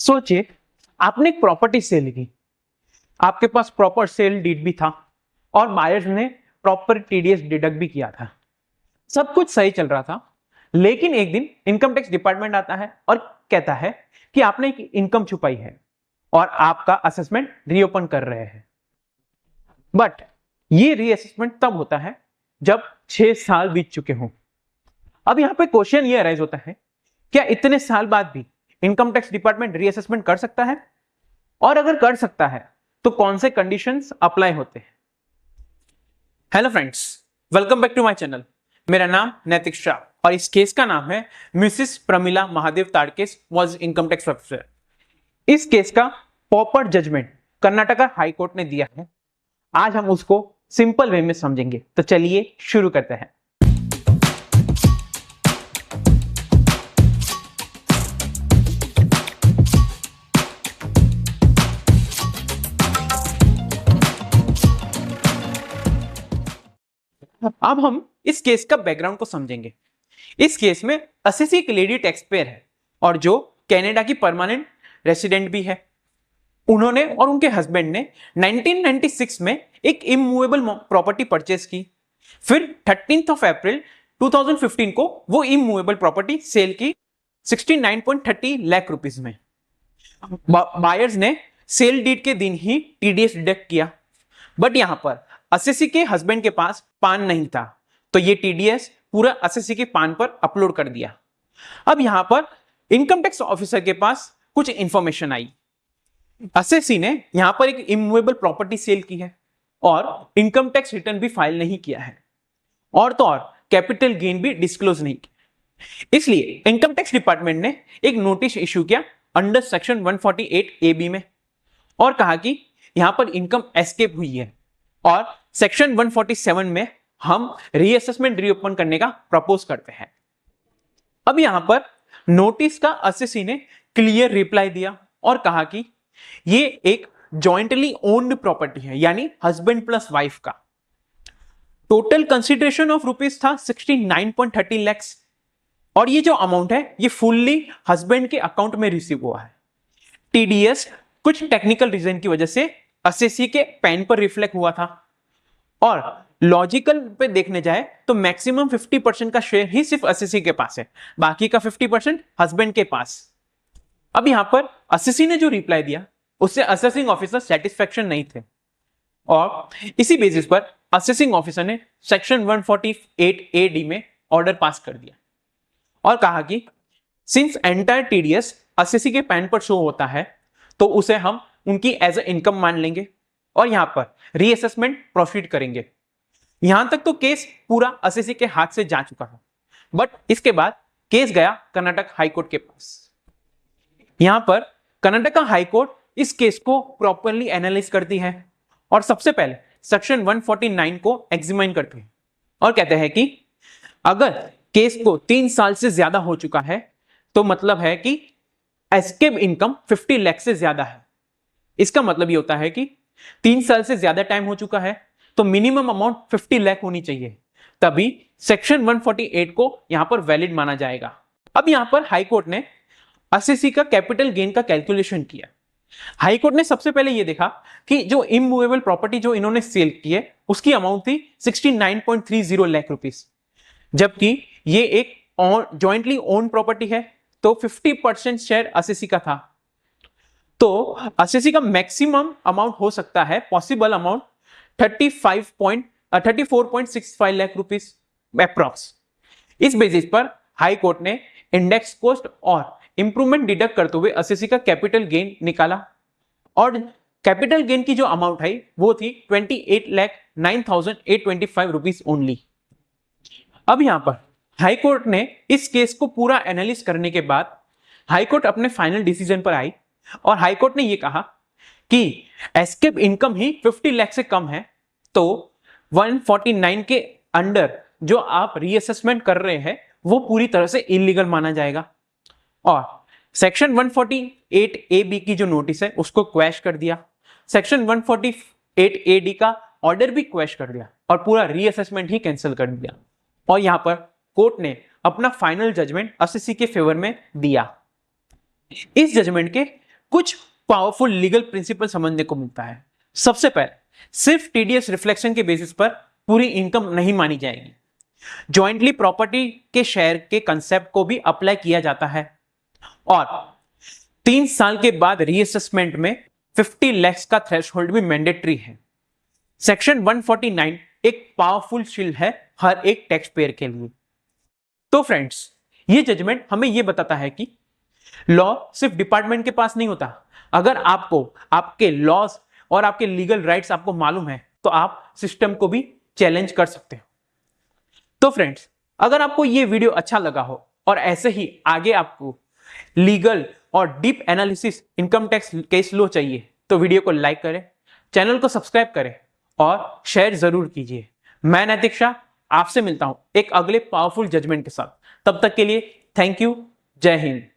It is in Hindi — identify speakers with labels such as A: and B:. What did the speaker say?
A: सोचिए, आपने एक प्रॉपर्टी सेल की, आपके पास प्रॉपर सेल डीड भी था और बायर्स ने प्रॉपर टीडीएस डिडक्ट भी किया था। सब कुछ सही चल रहा था, लेकिन एक दिन इनकम टैक्स डिपार्टमेंट आता है और कहता है कि आपने एक इनकम छुपाई है और आपका असेसमेंट रीओपन कर रहे हैं। बट ये रीअसेसमेंट तब होता है जब 6 साल बीत चुके हों। अब यहां पे क्वेश्चन ये अराइज होता है, क्या इतने साल बाद भी इनकम टैक्स डिपार्टमेंट रीअसेसमेंट कर सकता है? और अगर कर सकता है तो कौन से कंडीशंस अप्लाई होते हैं? Hello friends, welcome back to my channel. मेरा नाम नैतिक शाह और इस केस का नाम है मिसेस प्रमिला महादेव ताड़केस वाज इनकम टैक्स ऑफिसर। इस केस का proper judgment Karnataka high court ने दिया है। आज हम उसको सिंपल वे में समझेंगे, तो चलिए शुरू करते हैं। अब हम इस केस का बैकग्राउंड को समझेंगे। इस केस में असेसी एक लेडी टैक्स पेयर है और जो कनाडा की परमानेंट रेसिडेंट भी है। उन्होंने और उनके हस्बैंड ने 1996 में एक इमूवेबल प्रॉपर्टी परचेज की। फिर 13 अप्रैल 2015 को वो इमूवेबल प्रॉपर्टी सेल की 69.30 लाख रुपीस में। बायर्स ने सेल डीड के दिन ही टीडीएस डिडक्ट किया, बट यहां पर असेसी के हस्बैंड के पास पान नहीं था, तो ये टीडीएस पूरा असेसी के पान पर अपलोड कर दिया। अब यहां पर इनकम टैक्स ऑफिसर के पास कुछ इंफॉर्मेशन आई। असेसी ने यहां पर एक इमूवेबल प्रॉपर्टी सेल की है और इनकम टैक्स रिटर्न भी फाइल नहीं किया है, और तो और कैपिटल गेन भी डिस्क्लोज नहीं किया। इसलिए इनकम टैक्स डिपार्टमेंट ने एक नोटिस इश्यू किया अंडर सेक्शन 148 AB में और कहा कि यहां पर इनकम एस्केप हुई है और सेक्शन 147 में हम रीअसेसमेंट रीओपन करने का प्रपोज करते हैं। अब यहां पर नोटिस का असेसी ने क्लियर रिप्लाई दिया और कहा कि ये एक जॉइंटली ओन्ड प्रॉपर्टी है, यानी हस्बैंड प्लस वाइफ का। टोटल कंसिडरेशन ऑफ रुपीज था 69.30 लाख और ये जो अमाउंट है ये फुल्ली हस्बैंड के अकाउंट में रिसीव हुआ है। टीडीएस कुछ टेक्निकल रीजन की वजह से असेसी के पैन पर रिफ्लेक्ट हुआ था और लॉजिकल पे देखने जाए तो मैक्सिमम 50% का शेयर ही सिर्फ असेसी के पास है, बाकी का 50% हस्बैंड के पास। अब यहां पर असेसी ने जो रिप्लाई दिया उससे असेसिंग ऑफिसर सेटिस्फैक्शन नहीं थे और इसी बेसिस पर असेसिंग ऑफिसर ने सेक्शन 148 AD में ऑर्डर पास कर दिया और कहा कि सिंस एंटायर टीडीएस असेसी के पैन पर शो होता है तो उसे हम उनकी एज ए इनकम मान लेंगे और यहां पर रीअसेसमेंट प्रोसीड करेंगे। यहां तक तो केस पूरा असेसी के हाथ से जा चुका था, बट इसके बाद केस गया कर्नाटक हाई कोर्ट के पास। यहां पर कर्नाटका हाई कोर्ट इस केस को प्रॉपरली एनालाइज करती है और सबसे पहले सेक्शन 149 को एग्जामिन करते हैं और कहते हैं कि अगर केस को 3 साल से ज्यादा हो चुका है तो मतलब है कि एस्केप इनकम 50 लाख से ज्यादा है। इसका मतलब ये होता है कि 3 साल से ज्यादा टाइम हो चुका है तो मिनिमम अमाउंट 50 लाख होनी चाहिए, तभी सेक्शन 148 को यहां पर वैलिड माना जाएगा। अब यहां पर हाई कोर्ट ने असेसी का कैपिटल गेन का कैलकुलेशन किया। हाई कोर्ट ने सबसे पहले यह देखा कि जो इमूवेबल प्रॉपर्टी जो इन्होंने सेल की है उसकी अमाउंट थी 69.30 लाख रुपीस, जबकि ये एक जॉइंटली ओन प्रॉपर्टी है तो 50% शेयर असेसी का था। तो असेसी का मैक्सिमम अमाउंट हो सकता है, possible amount 34.65 lakh rupees approx. इस बेसिस पर हाई कोर्ट ने इंडेक्स कॉस्ट और इंप्रूवमेंट डिडक्ट करते हुए असेसी का कैपिटल गेन निकाला और कैपिटल गेन की जो अमाउंट है वो थी 28,09,825 रुपीस ओनली। अब यहां पर हाई कोर्ट ने इस केस को पूरा एनालिसिस करने के बाद हाई कोर्ट अपने फाइनल डिसीजन पर आई और हाई कोर्ट ने यह कहा कि एस्केप इनकम ही 50 लाख से कम है तो 149 के अंडर जो आप रीअसेसमेंट कर रहे हैं वो पूरी तरह से इलीगल माना जाएगा और सेक्शन 148 AB की जो नोटिस है उसको क्वैश कर दिया। सेक्शन 148 AD का ऑर्डर भी क्वैश कर दिया और पूरा रीअसेसमेंट ही कैंसिल कर दिया और यहां पर कोर्ट ने अपना फाइनल जजमेंट असेसी के फेवर में दिया। इस जजमेंट के कुछ पावरफुल लीगल प्रिंसिपल समझने को मिलता है। सबसे पहले, सिर्फ टीडीएस रिफ्लेक्शन के बेसिस पर पूरी इनकम नहीं मानी जाएगी। जॉइंटली प्रॉपर्टी के शेयर के कंसेप्ट को भी अप्लाई किया जाता है और 3 साल के बाद रीअसेसमेंट में 50 लाख का थ्रेशोल्ड भी मैंडेटरी है। सेक्शन 149 एक पावरफुल शील्ड है हर एक टैक्स पेयर के लिए। तो फ्रेंड्स, ये जजमेंट हमें ये बताता है कि लॉ सिर्फ डिपार्टमेंट के पास नहीं होता। अगर आपको आपके लॉज और आपके लीगल राइट्स आपको मालूम है तो आप सिस्टम को भी चैलेंज कर सकते हो। तो फ्रेंड्स, अगर आपको ये वीडियो अच्छा लगा हो और ऐसे ही आगे आपको लीगल और deep analysis income tax case law चाहिए तो वीडियो को लाइक करें, चैनल को सब्सक्राइब करें और शेयर जरूर कीजिए। मैं नैतिक शाह आपसे मिलता हूं एक अगले पावरफुल जजमेंट के साथ। तब तक के लिए थैंक यू। जय हिंद।